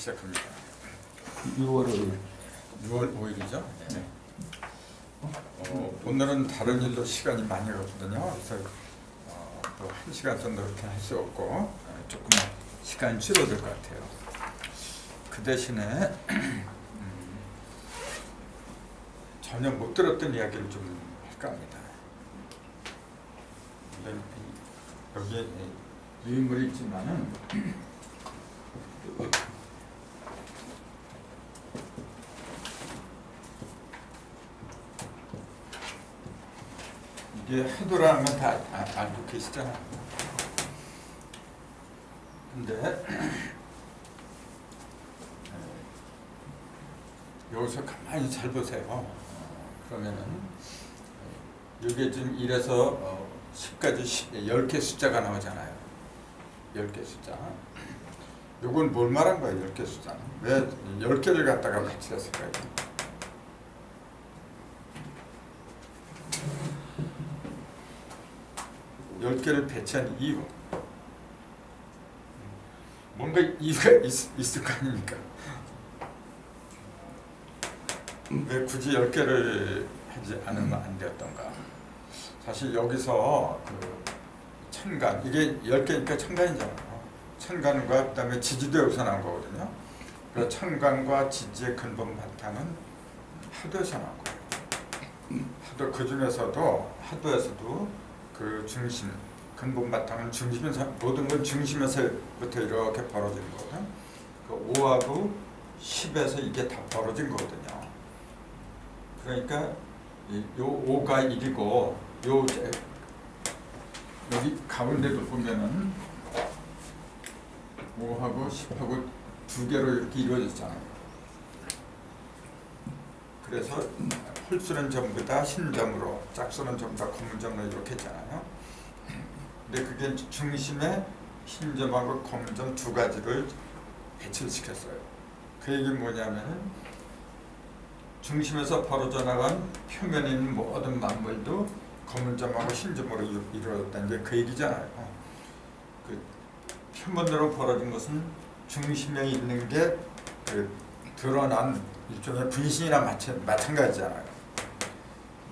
시작합니다. 6월 5일이죠. 네. 오늘은 다른 일로 시간이 많이 가거든요. 그래서 또 1시간 정도 그렇게 할 수 없고 조금 시간이 줄어들 것 같아요. 그 대신에 전혀 못 들었던 이야기를 좀 할까 합니다. 여기 유인물이 있지만은 이게 해도라는 건 다 알고 계시잖아요. 근데 여기서 가만히 잘 보세요. 그러면은 이게 지금 1에서 10까지 10개 숫자가 나오잖아요. 10개 숫자. 이건 뭘 말한 거예요? 10개 숫자는. 왜 10개를 갖다가 같이 했을까요? 열 개를 배치한 이유, 뭔가 이유가 있을 거 아닙니까? 왜 굳이 10개를 하지 않으면 안 되었던가? 사실 여기서 그 천간, 이게 10개니까 천간이잖아요. 천간과 그 다음에 지지도 여기서 나온 거거든요. 그래서 천간과 지지의 근본 바탕은 하도에서 나온 거예요. 하도 그 중에서도 하도에서도 그 중심, 근본 바탕은 중심에서, 모든 건 중심에서부터 이렇게 벌어지는 거거든. 그 5하고 10에서 이게 다 벌어진 거거든요. 그러니까 요 5가 1이고 요 여기 가운데도 보면은 5하고 10하고 두 개로 이렇게 이루어졌잖아요. 그래서 홀수는 전부 다 흰점으로, 짝수는 전부 다 검은점으로 이렇게 했잖아요. 근데 그게 중심에 흰점하고 검은점 두 가지를 배치를 시켰어요. 그 얘기는 뭐냐면 중심에서 벌어져 나간 표면에 있는 모든 만물도 검은점하고 흰점으로 이루어졌다는 게 그 얘기잖아요. 그 표면으로 벌어진 것은 중심에 있는 게 그 드러난 일종의 분신이나 마찬가지잖아요.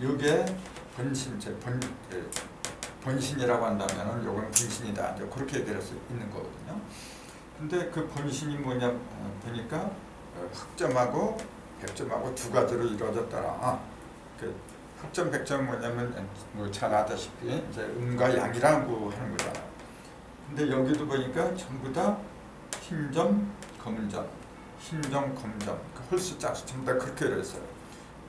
이게 본신이라고 한다면은 요건 분신이다. 이제 그렇게 얘기할 수 있는 거거든요. 근데 그 본신이 뭐냐 보니까 흑점하고 백점하고 두 가지로 이루어졌더라. 그 흑점 백점 뭐냐면 뭐 잘 아다시피 이제 음과 양이라고 하는 거잖아요. 근데 여기도 보니까 전부 다 흰점, 검은점, 흰점, 검은점, 그 홀수, 짝수 전부 다 그렇게 이루어졌어요.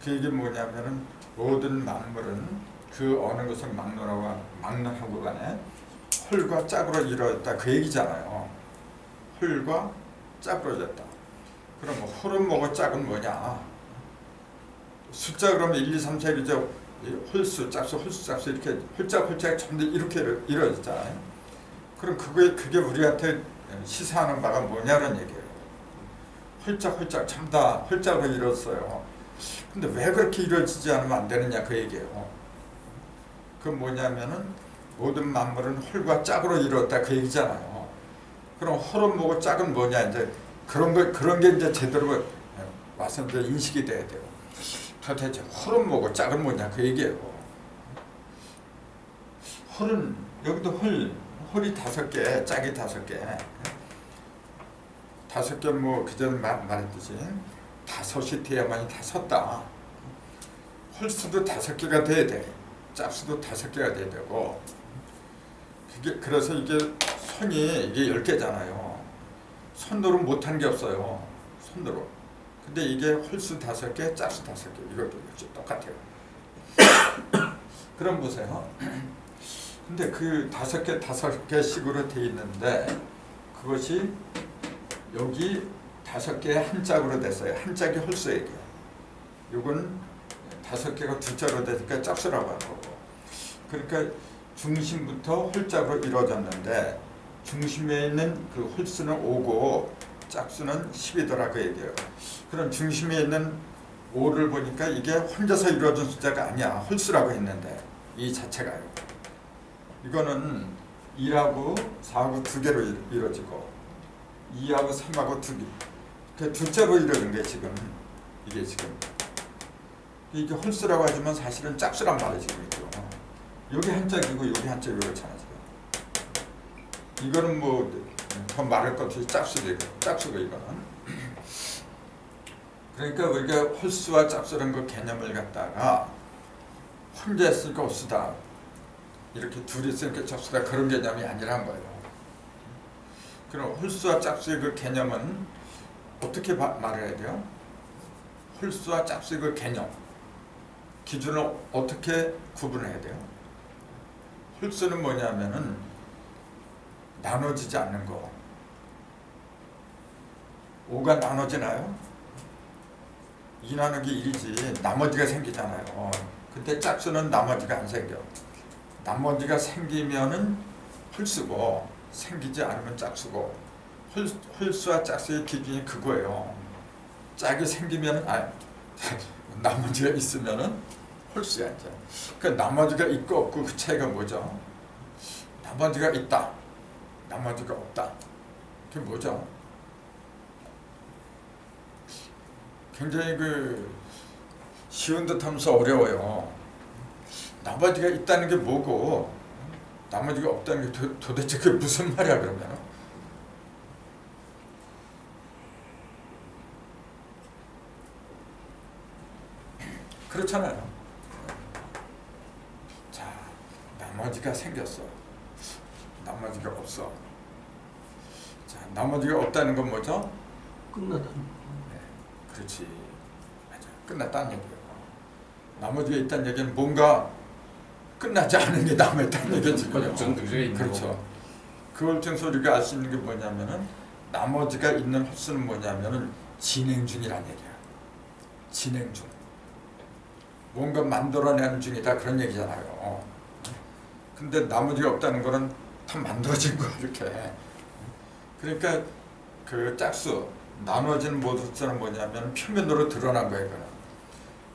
그 얘기 뭐냐면은 모든 만물은 그 어느 것을 막론하고 간에 홀과 짝으로 이루어졌다 그 얘기잖아요. 홀과 짝으로 이루어졌다. 그럼 홀은 뭐고 짝은 뭐냐? 숫자 그러면 1, 2, 3, 4, 이제 홀수, 짝수, 홀수, 짝수 이렇게 홀짝 전부 이렇게 이루어졌잖아요. 그럼 그게 우리한테 시사하는 바가 뭐냐는 얘기예요. 홀짝 전부 다 홀짝으로 이루어졌어요. 근데 왜 그렇게 이루어지지 않으면 안 되느냐 그 얘기예요. 그 뭐냐면은 모든 만물은 홀과 짝으로 이루었다 그 얘기잖아요. 그럼 홀은 뭐고 짝은 뭐냐 이제 그런 게 이제 제대로 와서 이제 인식이 돼야 돼요. 도대체 홀은 뭐고 짝은 뭐냐 그 얘기예요. 홀은 여기도 홀이 5개, 짝이 5개. 5개 뭐 그전 말했듯이 5이 돼야만이 다 섰다. 홀수도 5개가 돼야 돼. 짝수도 5개가 돼야 되고. 그래서 이게 손이 이게 10개잖아요. 손으로 못한 게 없어요. 손으로. 근데 이게 홀수 5개, 짝수 5개. 이것도 역시 똑같아요. 그럼 보세요. 근데 그 5개씩으로 돼 있는데 그것이 여기 5개의 한 짝으로 됐어요. 한 짝이 홀수에게. 이건 5개가 두 짝으로 되니까 짝수라고 하는 거고. 그러니까 중심부터 홀짝으로 이루어졌는데 중심에 있는 그 홀수는 5고 짝수는 10이더라 그 얘기예요. 그럼 중심에 있는 5를 보니까 이게 혼자서 이루어진 숫자가 아니야. 홀수라고 했는데 이 자체가요. 이거는 2하고 4하고 두 개로 이루어지고 2하고 3하고 두 개, 그 둘째로 이러는 게 지금 이게 지금 이게 홀수라고 하지만 사실은 짝수란 말이 지금 있죠. 여기 한짝이고 여기 한짝이 그렇잖아 지금. 이거는 뭐 더 말할 것 없이 짝수고 이거는. 그러니까 우리가 홀수와 짝수라는 그 개념을 갖다가 혼자 있으니까 홀수다, 이렇게 둘이 있으니까 짝수다, 그런 개념이 아니란 거예요. 그럼 홀수와 짝수의 그 개념은 어떻게 말을 해야 돼요? 홀수와 짝수의 그 개념, 기준을 어떻게 구분해야 돼요? 홀수는 뭐냐면은 나눠지지 않는 거. 5가 나눠지나요? 2 나누기 1이지 나머지가 생기잖아요. 근데 짝수는 나머지가 안 생겨. 나머지가 생기면은 홀수고 생기지 않으면 짝수고, 홀수와 짝수의 기준이 그거예요. 짝이 생기면은 나머지가 있으면은 홀수야 이제. 그 나머지가 있고 없고 그 차이가 뭐죠? 나머지가 있다, 나머지가 없다. 그게 뭐죠? 굉장히 그 쉬운 듯하면서 어려워요. 나머지가 있다는 게 뭐고 나머지가 없다는 게 도대체 그게 무슨 말이야 그러면? 그렇잖아요. 자, 나머지가 생겼어. 나머지가 없어. 자, 나머지가 없다는 건 뭐죠? 끝나다. 그렇지. 맞아. 끝났다는 얘기예요. 나머지가 있다는 얘기는 뭔가 끝나지 않은 게 남아있다는 얘기지. 그렇죠. 그걸 통해서 우리가 알 수 있는 게 뭐냐면은 나머지가 있는 홀수는 뭐냐면은 진행 중이라는 얘기야. 진행 중. 뭔가 만들어내는 중이다, 그런 얘기잖아요. 근데 나머지가 없다는 거는 다 만들어진 거야 이렇게. 그러니까 그 짝수 나눠진 모습은 뭐냐면 표면으로 드러난 거예요. 이거는.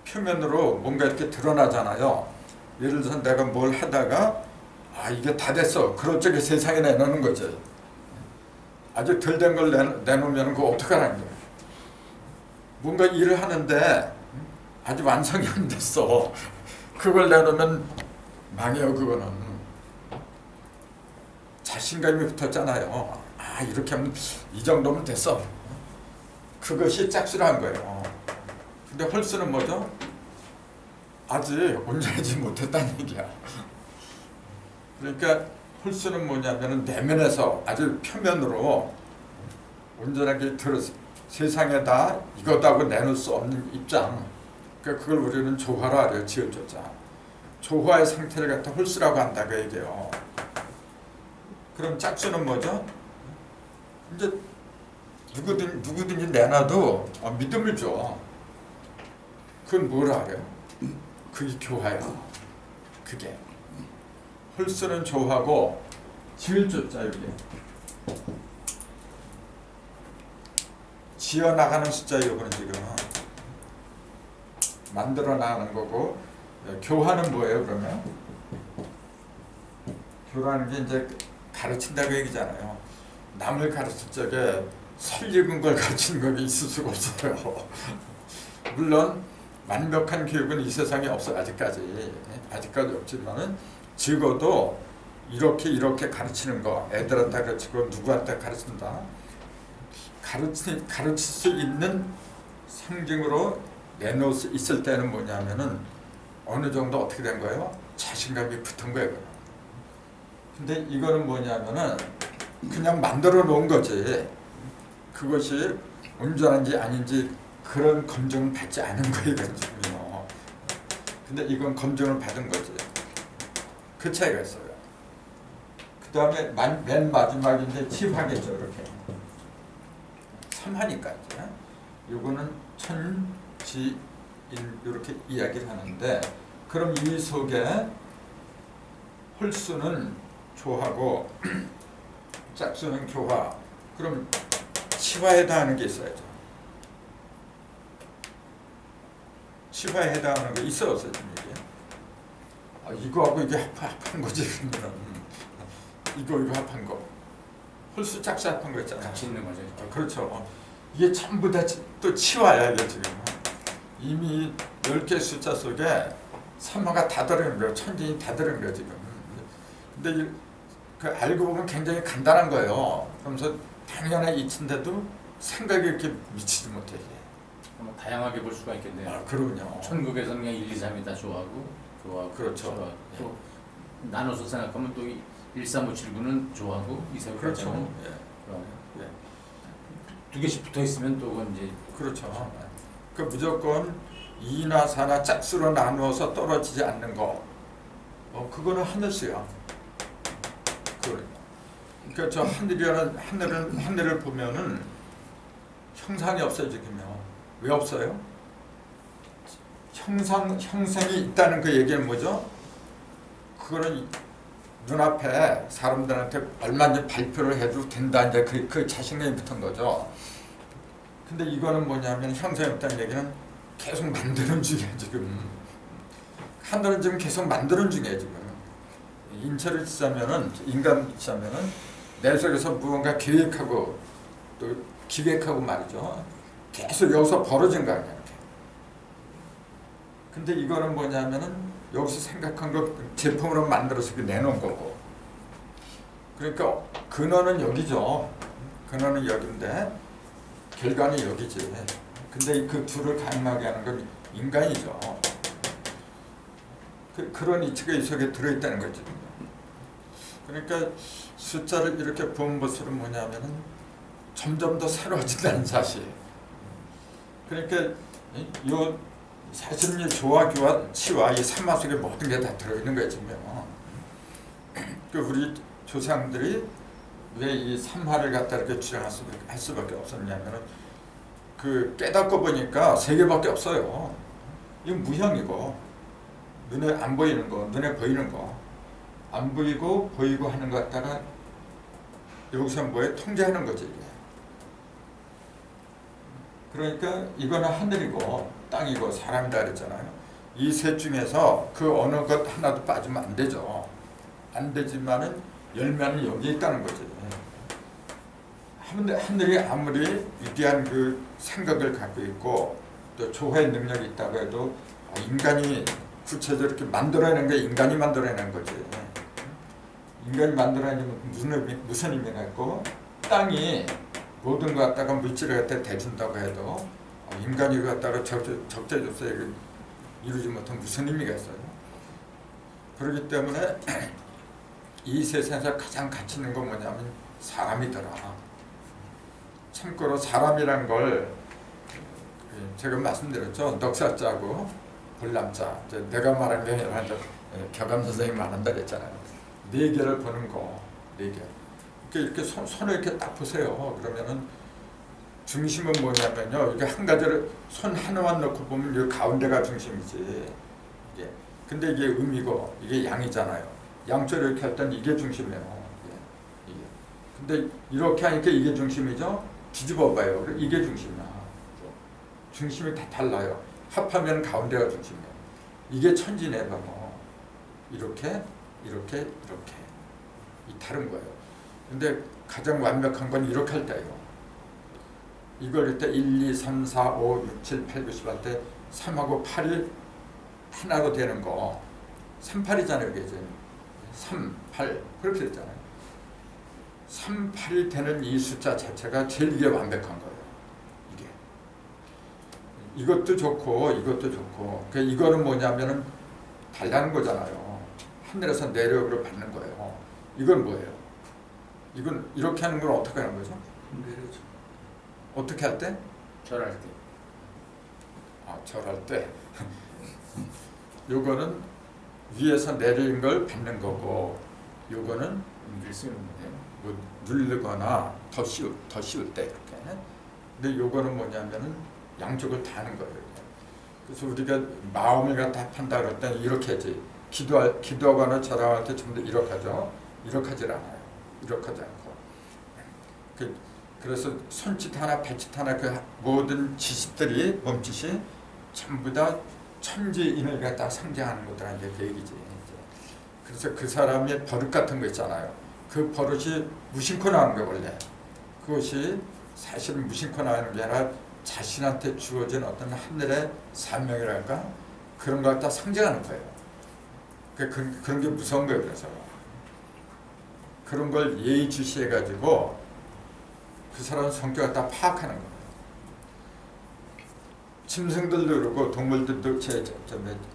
표면으로 뭔가 이렇게 드러나잖아요. 예를 들어서 내가 뭘 하다가 이게 다 됐어, 그럴 적에 세상에 내놓는 거지. 아주 덜 된 걸 내놓으면 그거 어떡하라는 거야. 뭔가 일을 하는데 아직 완성이 안 됐어. 그걸 내놓으면 망해요. 그거는 자신감이 붙었잖아요. 이렇게 하면 이 정도면 됐어. 그것이 짝수라는 거예요. 근데 홀수는 뭐죠? 아직 온전하지 못했다는 얘기야. 그러니까 홀수는 뭐냐면은 내면에서 아주 표면으로 온전하게 세상에다 이거다고 내놓을 수 없는 입장. 그러니까 그걸 우리는 조화라 하려 지어줬자. 조화의 상태를 갖다 홀수라고 한다고 얘기해요. 그럼 짝수는 뭐죠? 이제 누구든지 내놔도 믿음을 줘. 그건 뭐라 그래요? 그게 교화야. 그게 홀수는 조화고 지을조자 여기 지어나가는 숫자, 이거는 지금 만들어 나가는 거고, 교화는 뭐예요 그러면? 교라는 게 이제 가르친다고 얘기잖아요. 남을 가르칠 적에 설익은 걸 가르치는 게 있을 수가 없어요. 물론 완벽한 교육은 이 세상에 없어. 아직까지 없지만은 적어도 이렇게 가르치는 거, 애들한테 가르치고 누구한테 가르친다, 가르칠 수 있는 상징으로 내놓을 수 있을 때는 뭐냐면은 어느 정도 어떻게 된 거예요? 자신감이 붙은 거예요. 근데 이거는 뭐냐면은 그냥 만들어 놓은 거지, 그것이 온전한지 아닌지 그런 검증을 받지 않은 거예요. 지금요. 근데 이건 검증을 받은 거지. 그 차이가 있어요. 그 다음에 맨 마지막에 이제 치화겠죠. 이렇게 3하니까 이제 요거는 천지인 이렇게 이야기를 하는데, 그럼 이 속에 홀수는 조하고 짝수는 교화. 그럼 치화에 해당하는 게 있어야죠. 치화에 해당하는 거 있어 없어요 지금 이게? 이거하고 이게 합한 거지. 이거 합한 거. 홀수 짝수 합한 거 있잖아요. 같이 있는 거죠. 그렇죠. 이게 전부 다 또 치와야 이게 지금 이미 10개 숫자 속에 삼화가 다 들어있는 거예요. 천진이 다 들어있는 거예요 지금. 근데 그 알고 보면 굉장히 간단한 거예요. 그러면서 당연한 이치인데도 생각이 이렇게 미치지 못해. 뭐 다양하게 볼 수가 있겠네요. 아, 그럼요. 천국에서는 그냥 1, 2, 3이 다 좋아하고 그렇죠. 좋아하고. 또 나눠서 생각하면 또 1, 3, 5, 7, 9는 좋아하고 2, 3, 4, 그렇죠. 5는 예. 예. 두 개씩 붙어 있으면 또 그건 이제 그렇죠. 그 무조건 2나 4나 짝수로 나누어서 떨어지지 않는 거. 그거는 하늘수야. 그러니까 저 하늘을 보면은 형상이 없어요 지금요. 왜 없어요? 형상이 있다는 그 얘기는 뭐죠? 그거는 눈앞에 사람들한테 얼마든지 발표를 해도 된다 이제 그 자신감이 붙은 거죠. 근데 이거는 뭐냐면 형상이 없다는 얘기는 계속 만드는 중이에요 지금. 하늘은 지금 계속 만드는 중이에요 지금. 인체를 치자면은 인간 치자면은 내 속에서 무언가 계획하고 또 기획하고 말이죠. 계속 여기서 벌어진 거 아니야. 근데 이거는 뭐냐면은 여기서 생각한 거 제품으로 만들어서 내놓은 거고. 그러니까 근원은 여기죠. 근원은 여기인데 결과는 여기지. 근데 그 둘을 가능하게 하는 건 인간이죠. 그런 이치가 이 속에 들어있다는 거죠. 그러니까 숫자를 이렇게 본 것으로 뭐냐면은 점점 더 새로워진다는 사실. 그러니까 요 사실은 이 조화교와 치와 이 삼화 속에 모든 게 다 들어있는 거예요 지금. 그 우리 조상들이 왜 이 삼화를 갖다 이렇게 주장할 수밖에 없었냐면은 그 깨닫고 보니까 세 개밖에 없어요. 이건 무형이고 눈에 안 보이는 거, 눈에 보이는 거, 안 보이고 보이고 하는 것 갖다가 여기서 뭐에 통제하는 거지 이게. 그러니까 이거는 하늘이고 땅이고 사람이다 그랬잖아요. 이 셋 중에서 그 어느 것 하나도 빠지면 안 되죠. 안 되지만은 열매는 여기 있다는 거지. 하늘이 아무리 위대한 그 생각을 갖고 있고 또 조화의 능력이 있다고 해도 인간이 구체적으로 이렇게 만들어내는 게 인간이 만들어내는 거지. 인간이 만들어내는 무슨 의미가 있고 땅이 모든 것 갖다가 물질을 갖다 대준다고 해도 인간이 갖다가 적재적소에 이루지 못한 무슨 의미가 있어요. 그렇기 때문에 이 세상에서 가장 가치 있는 건 뭐냐면 사람이더라. 참고로 사람이란 걸 제가 말씀드렸죠. 넉살자고 볼람자. 내가 말한 게 아니라 교감 선생님이 말한다 그랬잖아요. 네 개를 보는 거. 네 개. 이렇게 손을 이렇게 딱 보세요. 그러면은 중심은 뭐냐면요. 이게 한 가지를 손 하나만 놓고 보면 이 가운데가 중심이지. 이게. 근데 이게 음이고 이게 양이잖아요. 양쪽으로 이렇게 할 때는 이게 중심이에요. 이게. 근데 이렇게 하니까 이게 중심이죠. 뒤집어 봐요. 이게 중심이야. 중심이 다 달라요. 합하면 가운데가 중심이에요. 이게 천지네 뭐. 이렇게 이 다른 거예요. 근데 가장 완벽한 건 이렇게 할 때예요. 이걸 할 때 1, 2, 3, 4, 5, 6, 7, 8, 9, 10 할 때 3하고 8이 하나로 되는 거 3, 8이잖아요. 이게 3, 8 그렇게 됐잖아요. 3, 8이 되는 이 숫자 자체가 제일 이게 완벽한 거예요. 이게. 이것도 좋고 이것도 좋고 그러니까 이거는 뭐냐면은 달라는 거잖아요. 하늘에서 내력으로 받는 거예요. 이건 뭐예요? 이건 이렇게 하는 건 어떻게 하는 거죠? 내려줘. 어떻게 할 때? 절할 때. 절할 때. 요거는 위에서 내리는 걸 받는 거고, 요거는 옮길 수 있는 거예요. 뭐 누르거나 더 씌울 때 이렇게. 근데 요거는 뭐냐면은 양쪽을 다 하는 거예요. 그래서 우리가 마음을 갖다 판다 그럴 때는 이렇게 하지. 기도하거나 절할 때 좀 더 이렇게 하죠. 이렇게 하질 않아요. 이렇게 하지 않고. 그래서 손짓 하나, 발짓 하나 그 모든 지식들이 몸짓이 전부 다 천지인을 갖다 상징하는 거다 이제 그 얘기지. 그래서 그 사람의 버릇 같은 거 있잖아요. 그 버릇이 무심코 나오는 거 원래. 그것이 사실은 무심코 나오는 게 아니라 자신한테 주어진 어떤 하늘의 사명이랄까 그런 걸 다 상징하는 거예요. 그런 게 무서운 거예요. 그래서 그런 걸 예의주시해가지고 그 사람 성격을 다 파악하는 거예요. 짐승들도 그러고 동물들도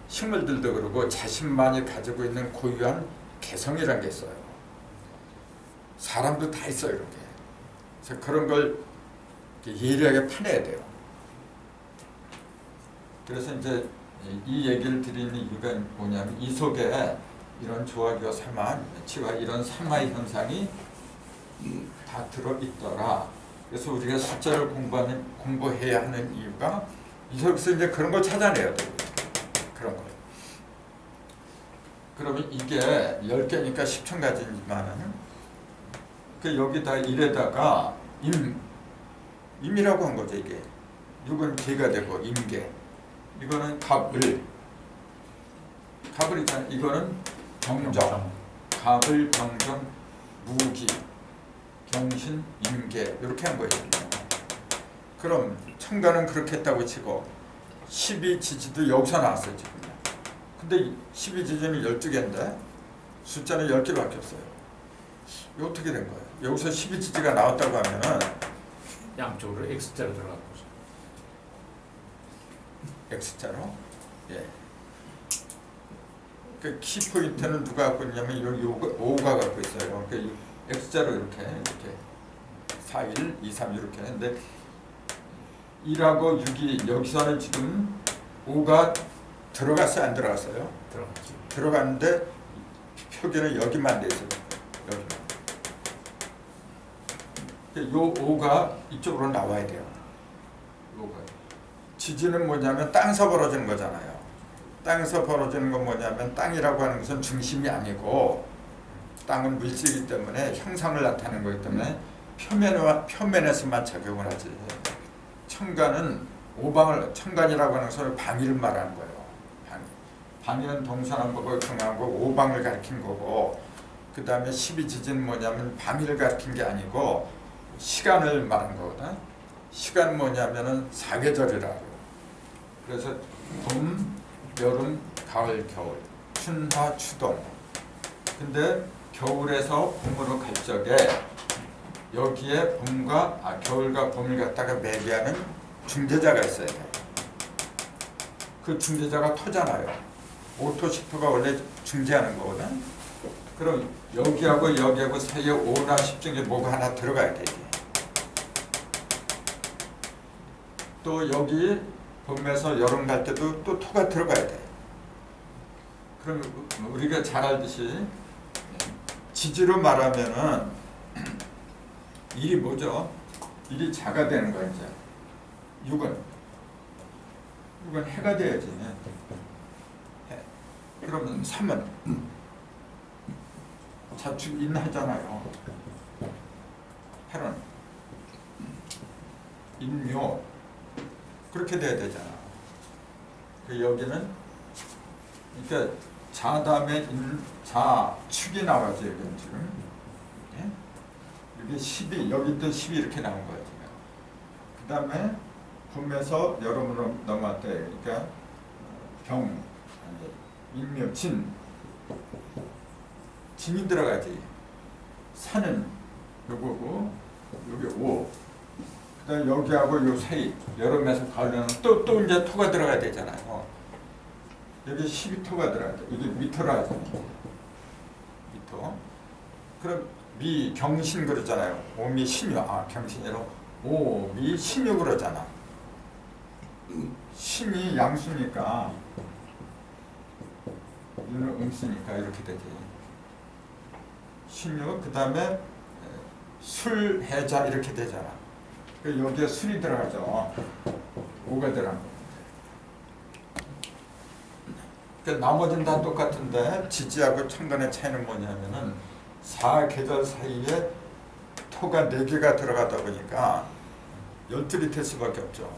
식물들도 그러고 자신만이 가지고 있는 고유한 개성이라는 게 있어요. 사람도 다 있어요. 이렇게. 그래서 그런 걸 예리하게 파내야 돼요. 그래서 이제 이 얘기를 드리는 이유가 뭐냐면 이 속에 이런 조화기와 삼화치와 이런 삼화의 현상이 다 들어있더라. 그래서 우리가 숫자를 공부해야 하는 이유가 여기서 이제 그런 걸 찾아내야 돼요. 그런 거. 그러면 이게 10개니까 10,000가지지만은 그 여기다 일에다가 임이라고 한 거죠. 이게 6은 개가 되고 임계. 이거는 갑을 있잖아요. 이거는 병정. 갑을 병정 무기 경신 임계 이렇게 한 거예요. 그럼 천간은 그렇게 했다고 치고 12지지도 여기서 나왔어요. 지금. 근데 12지지는 12개인데 숫자는 10개밖에 없어요. 이거 어떻게 된 거예요? 여기서 12지지가 나왔다고 하면은 양쪽으로 X자로 들어가고 X자로? 예. 그 키포인트는 누가 갖고 있냐면 여기 5가 갖고 있어요. 그러니까 X자로 이렇게 4, 1, 2, 3 이렇게 했는데 1하고 6이 여기서는 지금 5가 들어갔어요? 안 들어갔어요? 들어갔지. 들어갔는데 표기는 여기만 돼 있어요. 여기만. 요 5가 이쪽으로 나와야 돼요. 5가. 지지는 뭐냐면 땅에서 벌어지는 거잖아요. 땅에서 벌어지는 건 뭐냐면 땅이라고 하는 것은 중심이 아니고 땅은 물질이기 때문에 형상을 나타내는 거기 때문에 표면에서만 작용을 하지. 천간은 천간이라고 하는 것은 방위를 말하는 거예요. 방위는 동서남북을 정하고 오방을 가리킨 거고, 그 다음에 12지지는 뭐냐면 방위를 가리킨 게 아니고 시간을 말한 거거든. 시간은 뭐냐면은 사계절이라고. 그래서 봄, 여름, 가을, 겨울, 춘하, 추동. 근데 겨울에서 봄으로 갈 적에 여기에 겨울과 봄을 갖다가 매개하는 중재자가 있어야 돼요. 그 중재자가 토잖아요. 5토, 10토가 원래 중재하는 거거든. 그럼 여기하고 사이에 5나 10 중에 뭐가 하나 들어가야 되지. 또 여기 봄에서 여름 갈 때도 또 토가 들어가야 돼. 그럼 우리가 잘 알듯이 지지로 말하면은 일이 뭐죠? 일이 자가 되는 거야 이제. 6은 해가 돼야지. 해. 그러면 3은 자축인 하잖아요. 해는 인묘 그렇게 돼야 되잖아. 여기는 그러니까 자 다음에 자축이 나와지 여기는 지금. 예? 이게 12 여기 또 12 이렇게 나온 거야 지금. 그 다음에 봄에서 여름으로 넘어갈 때 그러니까 인묘 진이 들어가지. 산은 요거고 여기 5. 그다음 여기하고 요 사이 여름에서 가을에는 또 이제 토가 들어가야 되잖아요. 여기 12토가 들어가야 돼. 이게 미토라 하잖아요. 미토. 그럼 미 경신 그러잖아요. 오미 신유. 경신이로 오미 신유 그러잖아. 신이 양수니까 이는 음수니까 이렇게 되지. 신유 그 다음에 술해자 이렇게 되잖아. 여기에 술이 들어가죠. 5가 들어간 거. 나머지는 다 똑같은데 지지하고 천간의 차이는 뭐냐면은 4계절 사이에 토가 4개가 들어가다 보니까 열둘이 될 수밖에 없죠.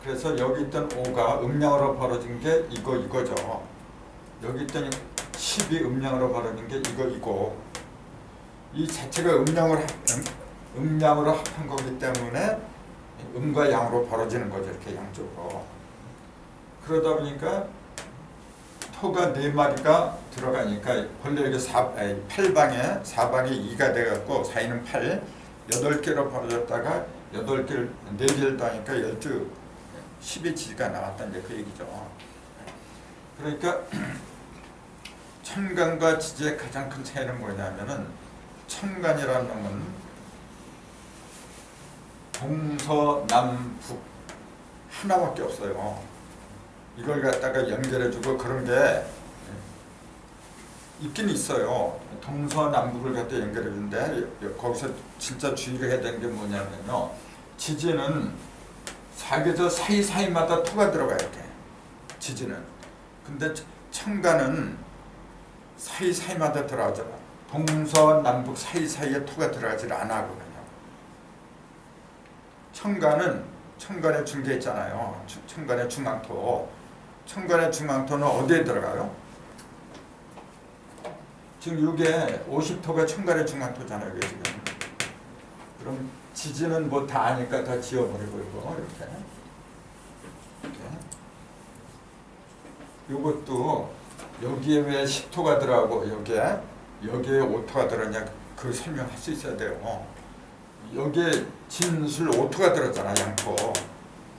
그래서 여기 있던 5가 음양으로 벌어진 게 이거죠. 여기 있던 10이 음양으로 벌어진 게 이거. 이 자체가 음양으로 합한 거기 때문에 음과 양으로 벌어지는 거죠. 이렇게 양쪽으로. 그러다 보니까 토가 4마리가 들어가니까 본래 이게 8방에 4방에 2가 돼갖고 4인은 8, 8개로 벌어졌다가 8개를 4개를 더하니까 12, 12지가 나왔다 이제 그 얘기죠. 그러니까 천간과 지지의 가장 큰 차이는 뭐냐면은 천간이라는 놈은 동서남북 하나밖에 없어요. 이걸 갖다가 연결해주고 그런 게 있긴 있어요. 동서남북을 갖다 연결해주는데 거기서 진짜 주의를 해야 되는 게 뭐냐면요. 지지는 사계절 사이사이마다 토가 들어가야 돼. 지지는. 근데 천간은 사이사이마다 들어가잖아. 동서남북 사이사이에 토가 들어가질 않아 하거든요. 천간의 중계 있잖아요. 천간의 중앙토. 천간의 중앙토는 어디에 들어가요? 지금 이게 50토가 천간의 중앙토잖아요. 이게 지금. 그럼 지지는 뭐 다 아니까 다 지워버리고 이거 이렇게. 요것도 여기에 왜 10토가 들어가고 여기에 5토가 들어가냐 그 설명할 수 있어야 돼요. 여기에 진술 5토가 들어가잖아. 양토.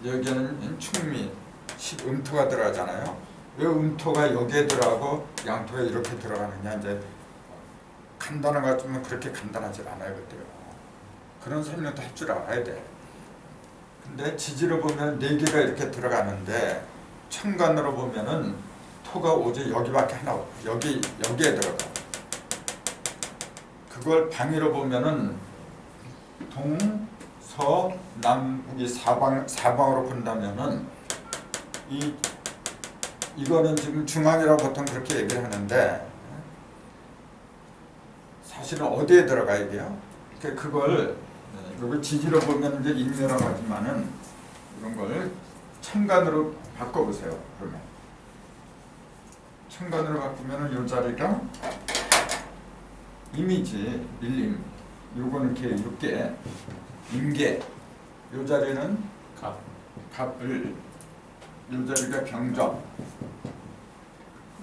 여기에는 충미 10음토가 들어가잖아요. 왜 음토가 여기에 들어가고 양토가 이렇게 들어가느냐 이제 간단한 것 같으면 그렇게 간단하지 않아요. 그때요. 그런 설명도 할 줄 알아야 돼. 근데 지지로 보면 4개가 이렇게 들어가는데 천간으로 보면은 토가 오직 여기밖에 하나 없고 여기에 들어가. 그걸 방위로 보면은 동서남북이 사방으로 본다면은 이거는 지금 중앙이라고 보통 그렇게 얘기를 하는데 사실은 어디에 들어가 이게요? 그걸 여기 지지로 보면 이제 인묘라고 하지만은 이런 걸 천간으로 바꿔보세요. 그러면 천간으로 바꾸면은 이 자리가 임이지 밀림. 요거는 개 6개 임계. 요 자리는 갑을. 요 자리가 병정.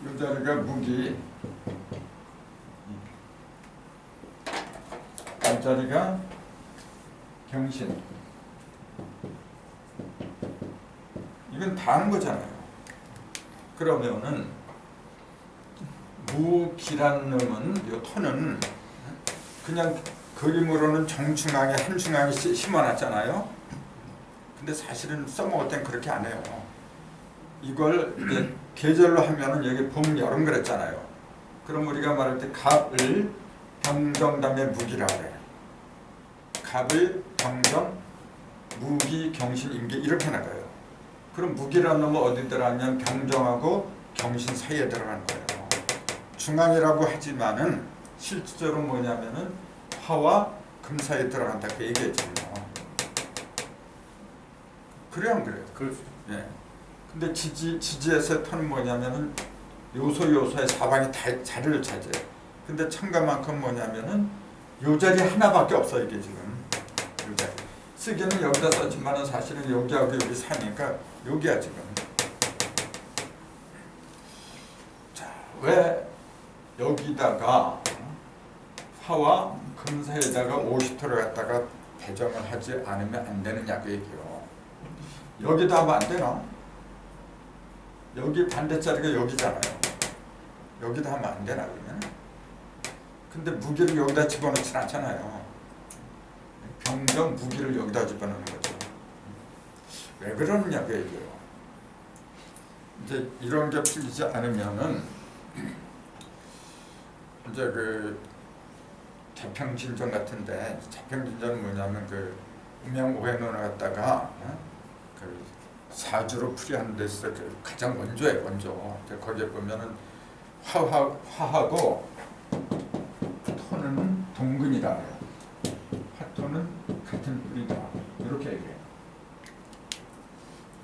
요 자리가 무기. 요 자리가 경신. 이건 다 하는 거잖아요. 그러면은 무기란 놈은 요 토는 그냥 그림으로는 정중앙에 한중앙에 심어놨잖아요. 근데 사실은 써먹을 땐 그렇게 안 해요. 이걸 이제 계절로 하면은 여기 봄, 여름 그랬잖아요. 그럼 우리가 말할 때 갑을 병정 다음에 무기라 그래. 갑을 병정, 무기, 경신, 임계 이렇게 나가요. 그럼 무기라는 놈은 어디 들어가냐면 병정하고 경신 사이에 들어가는 거예요. 중앙이라고 하지만은 실질적으로 뭐냐면은 화와 금 사이에 들어간다 그 얘기했죠. 그래요, 안 그래요? 그렇죠. 예. 근데 지지에서의 토는 뭐냐면은 요소의 사방이 다 자리를 차지해요. 근데 천간만큼 뭐냐면은 요 자리 하나밖에 없어 이게 지금. 요 자리. 쓰기는 여기다 썼지만은 사실은 여기하고 여기 사니까 여기야 지금. 자, 왜 여기다가 화와 금 사이에다가 50토를 갖다가 배정을 하지 않으면 안 되느냐 그 얘기요. 여기다 하면 안 되나? 여기 반대자리가 여기잖아요. 여기다 하면 안 되나 그러면? 근데 무기를 여기다 집어넣진 않잖아요. 병정 무기를 여기다 집어넣는 거죠. 왜 그러느냐 그 얘기예요. 이제 이런 게 풀리지 않으면은 이제 그 자평진전 같은데 자평진전은 뭐냐면 그 음양오행론을 갖다가 그 사주로 풀이하는 데서 그 가장 원조예요. 원조. 거기에 보면은 화하고 토는 동근이다. 화토는 같은 뿌리다. 이렇게 얘기해요.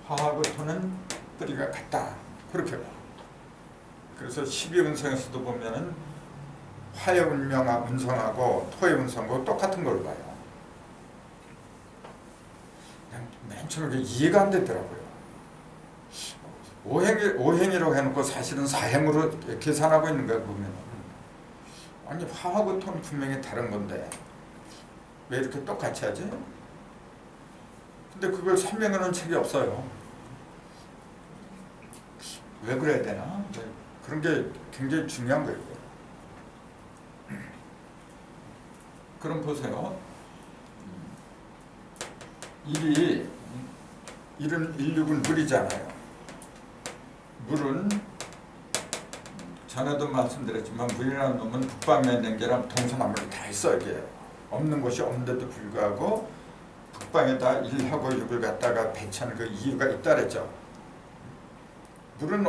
화하고 토는 뿌리가 같다. 그렇게 봐. 그래서 12운성에서도 보면은 화의 운성하고 토의 운성하고 똑같은 걸 봐요. 맨 처음에 이해가 안 되더라고요. 오행이라고 해놓고 사실은 사행으로 계산하고 있는 거야 보면. 아니 화하고 토는 분명히 다른 건데 왜 이렇게 똑같이 하지? 근데 그걸 설명하는 책이 없어요. 왜 그래야 되나? 그런 게 굉장히 중요한 거예요. 그럼 보세요. 일은 16은 물이잖아요. 물은 전에도 말씀드렸지만 물이라는 놈은 북방에 냉계랑 동서남북이 다 있어. 이게 없는 곳이 없는데도 불구하고 북방에다 1하고 6을 갖다가 배치하는 그 이유가 있다 그랬죠. 물은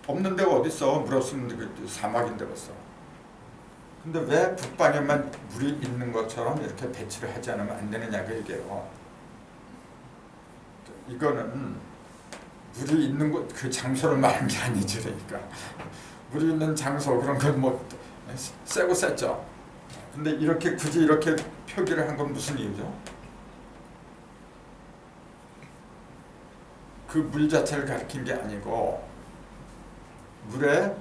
없는 데가 어디 있어? 물 없으면 그 사막인데 벌써. 근데 왜 북방에만 물이 있는 것처럼 이렇게 배치를 하지 않으면 안 되느냐 그 얘기예요. 이거는 물이 있는 곳 그 장소를 말하는 게 아니지. 그러니까 물이 있는 장소 그런 건 뭐 세고 셌죠. 근데 이렇게 굳이 이렇게 표기를 한 건 무슨 이유죠? 그 물 자체를 가리킨 게 아니고 물의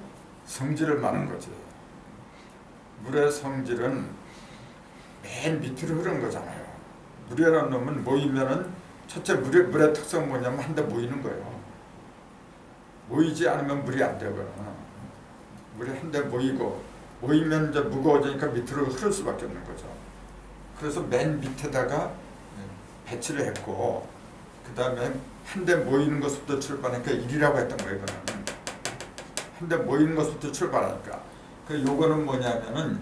성질을 말하는 거지. 물의 성질은 맨 밑으로 흐르는 거잖아요. 물이라는 놈은 모이면은 첫째 물의 특성은 뭐냐면 한데 모이는 거예요. 모이지 않으면 물이 안 되거든. 물이 한데 모이면 이제 무거워지니까 밑으로 흐를 수밖에 없는 거죠. 그래서 맨 밑에다가 배치를 했고 그 다음에 한데 모이는 것부터 출발하니까 1이라고 했던 거예요. 이거는 한데 모이는 것부터 출발하니까 그 요거는 뭐냐면은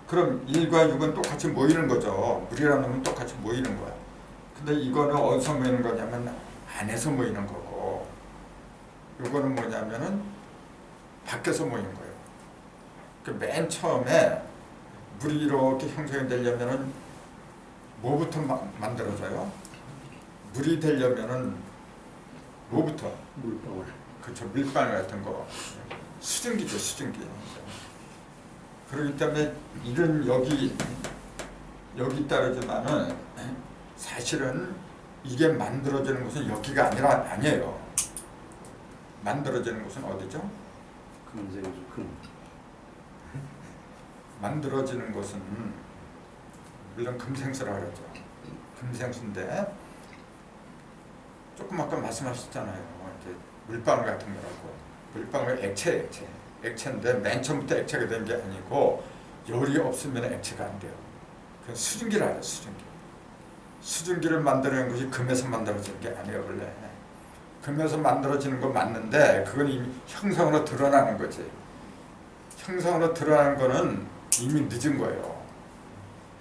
그럼 1과 6은 똑같이 모이는 거죠. 물이라는 놈은 똑같이 모이는 거야. 근데 이거는 어디서 모이는 거냐면 안에서 모이는 거고 요거는 뭐냐면은 밖에서 모이는 거예요. 그 맨 처음에 물이 이렇게 형성이 되려면은 뭐부터 만들어져요? 물이 되려면은 뭐부터? 물방울. 그렇죠. 밀방울 같은 거. 수증기죠. 수증기. 그렇기 때문에 일은 여기 따르지만은 사실은 이게 만들어지는 곳은 여기가 아니에요. 만들어지는 곳은 어디죠? 만들어지는 곳은 물론 금생수라고 그러죠. 금생수인데 조금 아까 말씀하셨잖아요. 이렇게 물방울 같은 거라고. 물방울 액체인데 맨 처음부터 액체가 된 게 아니고 열이 없으면 액체가 안 돼요. 그건 수증기라 해요. 수증기를 만들어낸 것이 금에서 만들어지는 게 아니에요. 원래 금에서 만들어지는 건 맞는데 그건 이미 형상으로 드러나는 거지. 형상으로 드러나는 거는 이미 늦은 거예요.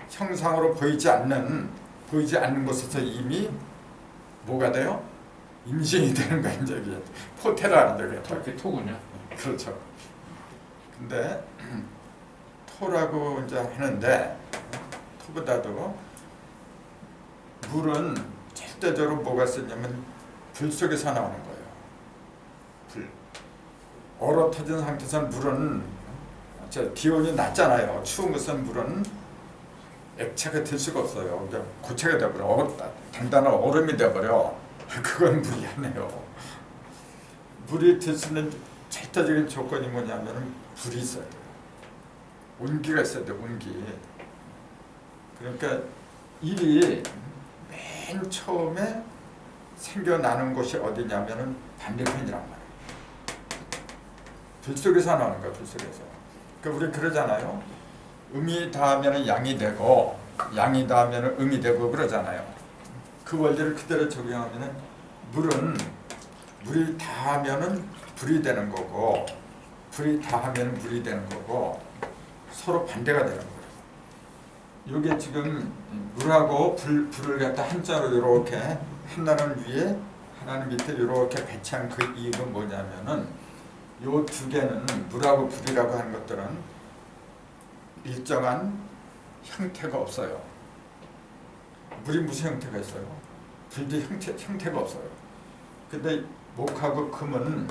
형상으로 보이지 않는 곳에서 이미 뭐가 돼요? 임신이 되는 거야. 이제 이게 포테라는 게 그게 토군요. 그렇죠. 근데 토라고 이제 하는데 토보다도 물은 절대적으로 뭐가 쓰냐면 불 속에서 나오는 거예요. 불. 얼어 터진 상태에서 물은 기온이 낮잖아요. 추운 것은 물은 액체가 될 수가 없어요. 고체가 돼버려. 단단한 얼음이 돼버려. 그건 물이 아니에요. 물이 될 수 있는 절대적인 조건이 뭐냐면 불이 있어야 돼요. 온기가 있어야 돼요. 온기. 그러니까 일이 맨 처음에 생겨나는 곳이 어디냐면은 반대편이란 말이에요. 불 속에서 나오는 거야. 불 속에서. 그러니까 우리 그러잖아요. 음이 닿으면 양이 되고 양이 닿으면 음이 되고 그러잖아요. 그 원리를 그대로 적용하면은 물이 닿으면은 불이 되는 거고 불이 닿으면 물이 되는 거고 서로 반대가 되는 거예요. 이게 지금 물하고 불을 갖다 한자로 이렇게 하나는 위에 하나는 밑에 이렇게 배치한 그 이유가 뭐냐면은 요 두 개는 물하고 불이라고 하는 것들은 일정한 형태가 없어요. 물이 무슨 형태가 있어요? 불도 형태가 없어요. 근데 목하고 금은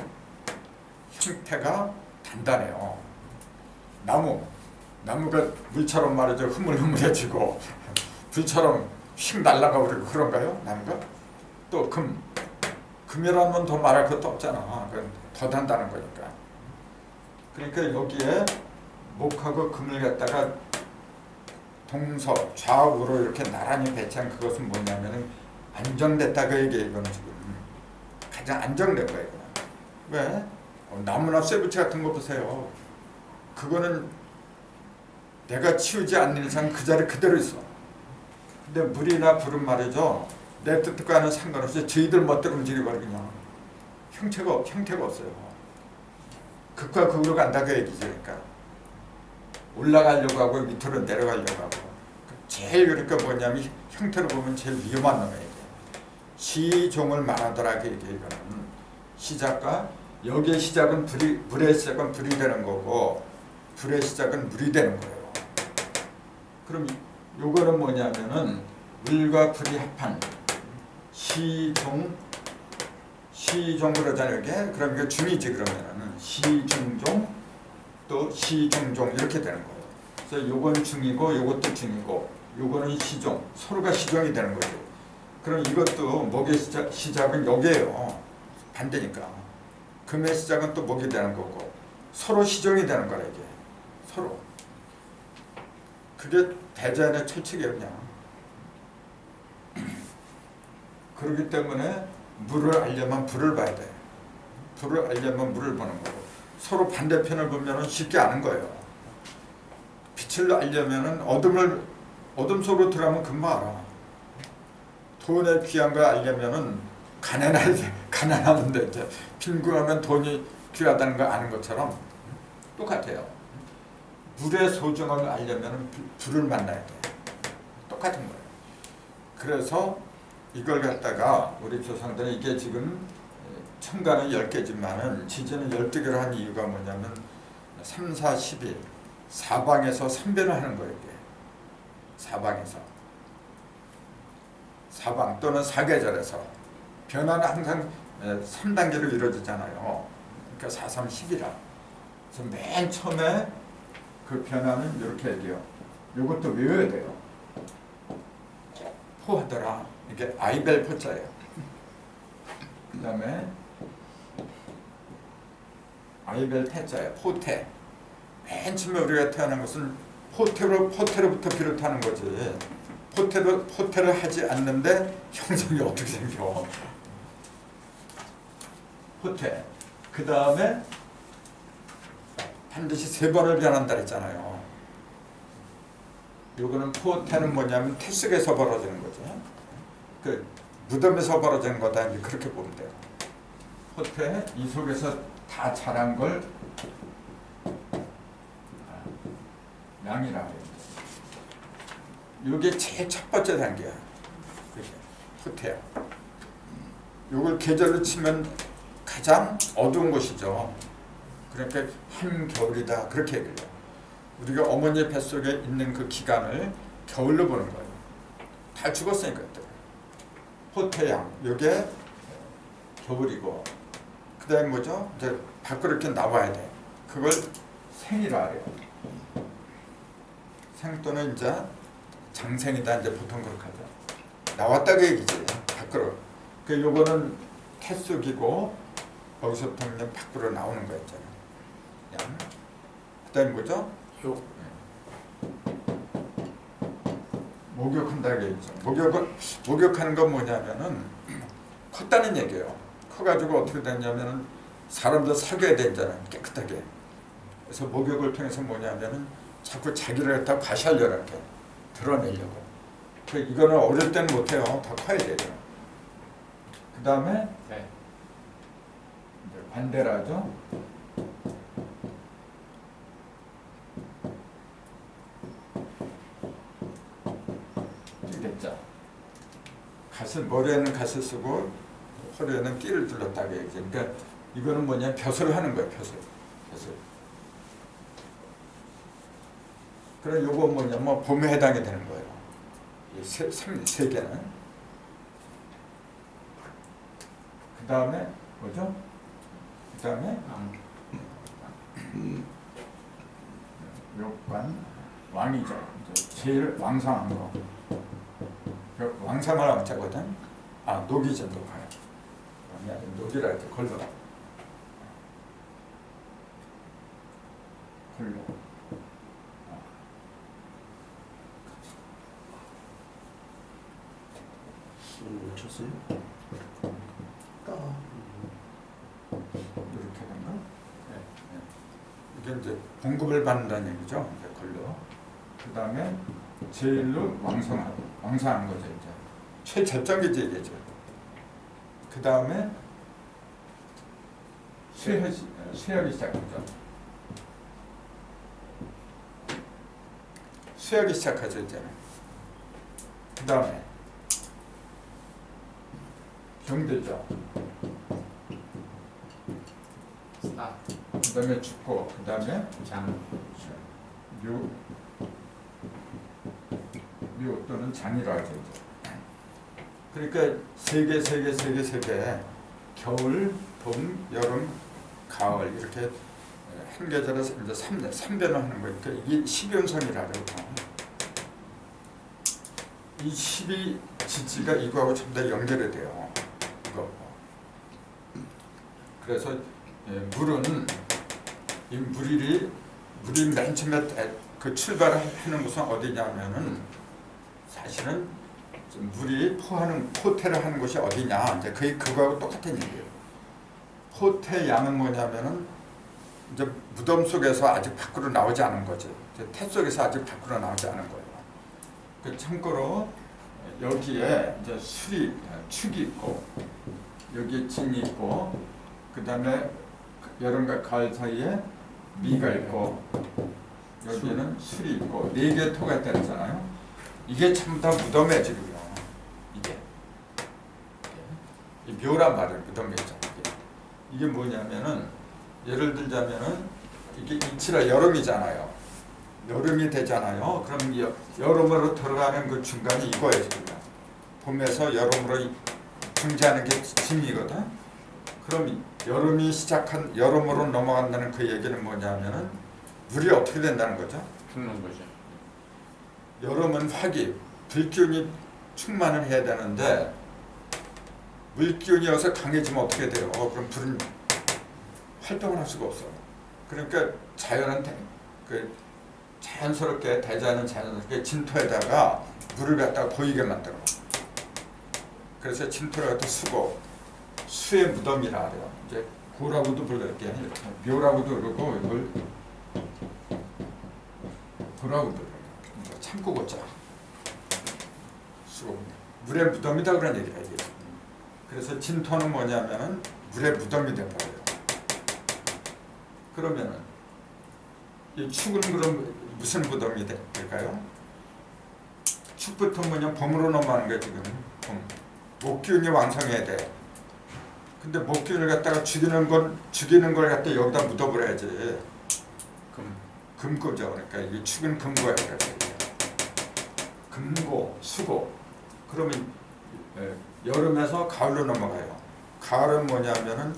형태가 단단해요. 나무가 물처럼 말이죠. 흐물흐물해지고 불처럼 휙 날아가고 그런가요? 나무가? 또 금. 금이라면 더 말할 것도 없잖아. 그건 더 단다는 거니까. 그러니까 여기에 목하고 금을 갖다가 동서 좌우로 이렇게 나란히 배치한 그것은 뭐냐면은 안정됐다 그 얘기예요. 이거는 지금 가장 안정된 거예요. 왜? 나무나 쇠붙이 같은 거 보세요. 그거는 내가 치우지 않는 이상 그 자리 그대로 있어. 근데 물이나 불은 말이죠. 내 뜻과는 상관없이 저희들 멋대로 움직여버리냐. 형태가 없어요. 극과 극으로 간다 그 얘기죠. 그러니까 올라가려고 하고 밑으로 내려가려고 하고 제일 그러니까 뭐냐면 형태로 보면 제일 위험한 놈이에요. 시종을 말하더라 그 얘기예요. 이거는 시작과 여기의 시작은 불의 시작은 불이 되는 거고 불의 시작은 물이 되는 거예요. 그럼 요거는 뭐냐면은 물과 불이 합한 시종 그러잖아요. 이게 그럼 이게 중이지. 그러면은 시중종 또 시종종 이렇게 되는 거예요. 그래서 요건 중이고 요것도 중이고 요거는 시종, 서로가 시종이 되는 거죠. 그럼 이것도 목의 시작은 여기에요. 반대니까. 금의 시작은 또 목이 되는 거고 서로 시종이 되는 거라 이게. 서로. 그게 대자연의 철칙이에요. 그냥. 그렇기 때문에 물을 알려면 불을 봐야 돼. 불을 알려면 물을 보는 거고 서로 반대편을 보면 쉽게 아는 거예요. 빛을 알려면 어둠 속으로 들어가면 금방 알아. 돈의 귀한 걸 알려면 가난하는데 이제 빈곤하면 돈이 귀하다는 걸 아는 것처럼 똑같아요. 물의 소중함을 알려면 불을 만나야 돼. 똑같은 거예요. 그래서 이걸 갖다가 우리 조상들은 이게 지금 천간은 10개지만은 지지는 12개로 한 이유가 뭐냐면 3, 4, 11 사방에서 3변을 하는 거예요. 이게. 사방 또는 사계절에서 변화는 항상 3단계로 이루어지잖아요. 그러니까 4, 3, 10이라. 그래서 맨 처음에 그 변화는 이렇게 얘기해요. 이것도 외워야 돼요. 포하더라. 이게 아이벨 포자예요. 그 다음에 아이벨 태자예요. 포태. 맨 처음에 우리가 태어난 것은 포태로부터 비롯하는 거지. 포태를 하지 않는데 형성이 어떻게 생겨? 포태. 그 다음에 반드시 3번을 변한다 했잖아요. 요거는 포태는 뭐냐면 태 속에서 벌어지는 거죠. 그 무덤에서 벌어지는 거다 이제 그렇게 보면 돼요. 포태 이 속에서 다 자란 걸 양이라 해요. 요게 제일 첫 번째 단계야. 포태야. 요걸 계절로 치면 가장 어두운 곳이죠. 그러니까 한겨울이다 그렇게 얘기해요. 우리가 어머니 뱃속에 있는 그 기간을 겨울로 보는 거예요. 다 죽었으니까. 포태양, 요게 겨울이고 그 다음에 뭐죠? 이제 밖으로 이렇게 나와야 돼. 그걸 생이라 해요. 생 또는 이제 장생이다 이제 보통 그렇게 하죠. 나왔다고 얘기지. 밖으로. 그 요거는 태속이고 거기서부터 그냥 밖으로 나오는 거 있잖아요. 그 다음에 뭐죠? 목욕한다고 얘기죠. 목욕하는 건 뭐냐면은 컸다는 얘기예요. 커가지고 어떻게 됐냐면은 사람도 사귀어야 되잖아요. 깨끗하게. 그래서 목욕을 통해서 뭐냐면은 자꾸 자기를 갖다 과시하려고 이렇게 드러내려고. 이거는 어릴 때는 못해요. 더 커야 돼요. 그 다음에 네. 반대라죠. 됐죠. 머리에는 갓을 쓰고 허리에는 띠를 둘렀다고 얘기죠. 그러니까 이거는 뭐냐 벼슬을 하는 거예요. 벼슬. 그럼 요거 뭐냐면 봄에 해당이 되는 거예요. 세 개는. 그 다음에 뭐죠? 그 다음에 욕관 왕이죠. 제일 왕성한 거. 왕성을 왕자거든. 녹이죠, 녹아요. 아니, 녹이라 이제 걸러. 걸러. 못 쳤어요? 이렇게 된가? 네. 이게 이제 공급을 받는다는 얘기죠. 이제 걸러. 그 다음에 제일로 왕성하는 거죠. 이제 최절정기지 얘기죠. 그 다음에 쇠하기 시작하죠. 쇠하기 시작하죠 이제. 그 다음에 경되죠. 사, 그 다음에 죽고, 그 다음에 장, 묘 또는 장이라 하죠. 이제. 그러니까 세 개, 겨울, 봄, 여름, 가을 이렇게 한 계절에서 이제 3변을 하는 거니까 이게 12연성이라 그래요. 이 12지지가 이거하고 전부 다 연결이 돼요. 이거. 그래서 물은 이 물이 맨 처음에 그 출발하는 곳은 어디냐면은 사실은 물이 포태를 하는 곳이 어디냐 이제 거의 그거하고 똑같은 얘기예요. 포태 양은 뭐냐면은 이제 무덤 속에서 아직 밖으로 나오지 않은 거지. 이제 태 속에서 아직 밖으로 나오지 않은 거예요. 그 참고로 여기에 이제 축이 있고 여기에 진이 있고 그 다음에 여름과 가을 사이에 미가 있고 여기에는 술이 있고 네 개의 토가 있다 그랬잖아요. 이게 전부 다 무덤의 지름이요. 이 묘란 말이에요. 무덤의 지 이게 뭐냐면은 예를 들자면은 이게 이치라 여름이잖아요. 여름이 되잖아요. 그럼 여름으로 들어가는 그 중간이 이거예요. 지금. 봄에서 여름으로 중지하는 게 진이거든. 그럼 여름이 시작한 여름으로 넘어간다는 그 얘기는 뭐냐면은 물이 어떻게 된다는 거죠? 죽는 거죠. 여름은 화기, 불기운이 충만을 해야 되는데 물기운이 여기서 강해지면 어떻게 돼요? 그럼 불은 활동을 할 수가 없어. 그러니까 자연은 자연스럽게 대자연은 자연스럽게 진토에다가 물을 갖다가 고이게 만들어. 그래서 진토를 갖다 수의 무덤이라 그래요. 이제 구라고도 불러요. 묘라고도 그러고 이걸 구라고도 그래요. 참고 걷자. 수고. 물의 무덤이다 그런 얘기를 해요. 그래서 진토는 뭐냐면은 물의 무덤이 돼버려요. 그러면은 이 축은 그럼 무슨 무덤이 될까요? 축부터 뭐냐 봄으로 넘어가는 거야 지금. 봄. 목기운이 왕성해야 돼. 근데 목기운을 갖다가 죽이는 걸 갖다 여기다 묻어버려야지. 금고죠. 그러니까 이 축은 금고야. 금고, 수고. 그러면 여름에서 가을로 넘어가요. 가을은 뭐냐면은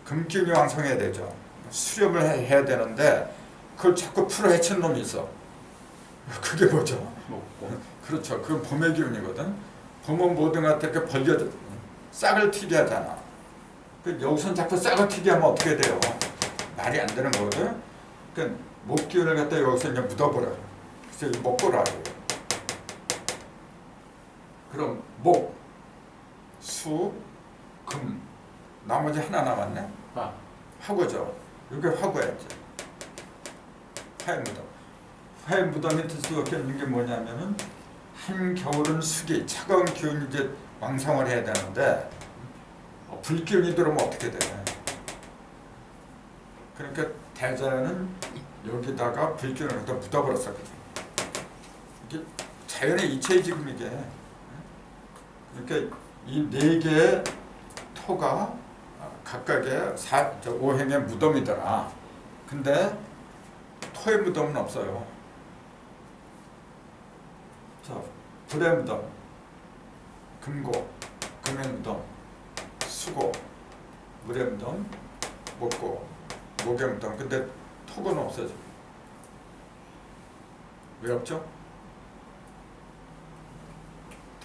금기운이 왕성해야 되죠. 수렴을 해야 되는데 그걸 자꾸 풀어 헤친 놈이 있어. 그게 뭐죠? 먹고. 그렇죠. 그건 봄의 기운이거든. 봄은 모든 것 이렇게 벌려져 싹을 튀게 하잖아. 여기선 자꾸 싹을 튀게 하면 어떻게 돼요? 말이 안 되는 거거든. 그러니까 목 기운을 갖다 여기서 그냥 묻어버려. 그래서 이 먹고라 해요. 그럼 목, 수, 금 나머지 하나 남았네. 화고죠. 이게 화고야지. 화의 무덤. 화의 무덤이 될 수밖에 없는 게 뭐냐면은 한겨울은 수기, 차가운 기운이 이제 왕성을 해야 되는데 불기운이 들어오면 어떻게 돼? 그러니까 대자연은 여기다가 불기운을 갖다 묻어버렸었거든. 이게 자연의 이치에 지금 이게. 그러니까 이 네 개의 토가 각각의 5행의 무덤이더라. 근데 토의 무덤은 없어요. 자, 불의 무덤, 금고, 금의 무덤, 수고, 물의 무덤, 목고, 목의 무덤. 근데 토는 없어져. 왜 없죠?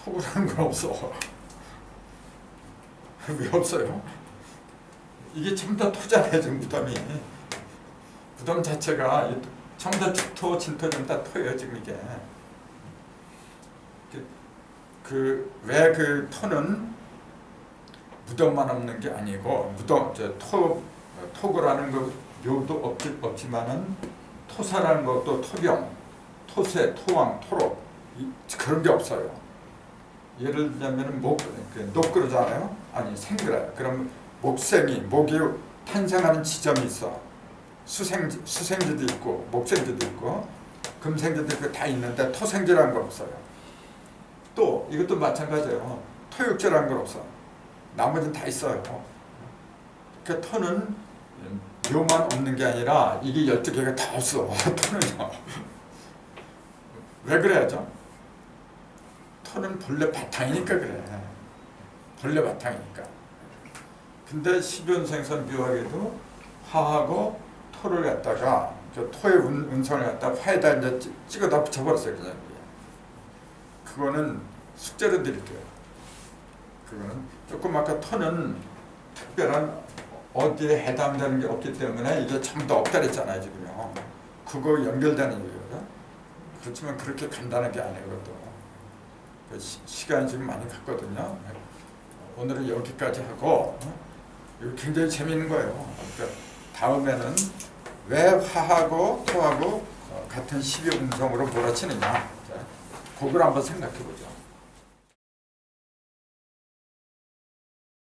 토라는 건 없어. 왜 없어요? 이게 전부 다 토잖아요. 지금 무덤이. 무덤 자체가 전부 다 축토, 진토 전부 다 토예요. 지금 이게. 왜 그 토는 무덤만 없는 게 아니고 무덤 토고라는 거 묘도 없지만은 토사라는 것도 토병, 토세, 토왕, 토록 그런 게 없어요. 예를 들자면 녹 그러잖아요. 아니 생그라요. 그럼 목이 탄생하는 지점이 있어. 수생지도 있고 목생지도 있고 금생지도 있고 다 있는데 토생지라는 건 없어요. 또 이것도 마찬가지예요. 토육지라는 건 없어. 나머지는 다 있어요. 그 토는 묘만 없는 게 아니라 이게 12개가 다 없어. 토는요. 왜 그래야죠? 토는 본래 바탕이니까 그래. 본래 바탕이니까. 근데 십연생선 묘하게도 화하고 토를 갖다가 저 토의 운선을 갖다가 화에다 이제 찍어다 붙여버렸어요. 그냥. 그거는 숙제로 드릴게요. 그거는 조금 아까 토는 특별한 어디에 해당되는 게 없기 때문에 이게 전부 다 없다 그랬잖아요. 지금요. 그거 연결되는 얘기거든. 그렇지만 그렇게 간단한 게 아니에요. 그것도. 시간이 지금 많이 갔거든요. 오늘은 여기까지 하고 이거 굉장히 재미있는 거예요. 그러니까 다음에는 왜 화하고 토하고 같은 12운성으로 몰아치느냐. 그걸 한번 생각해 보죠.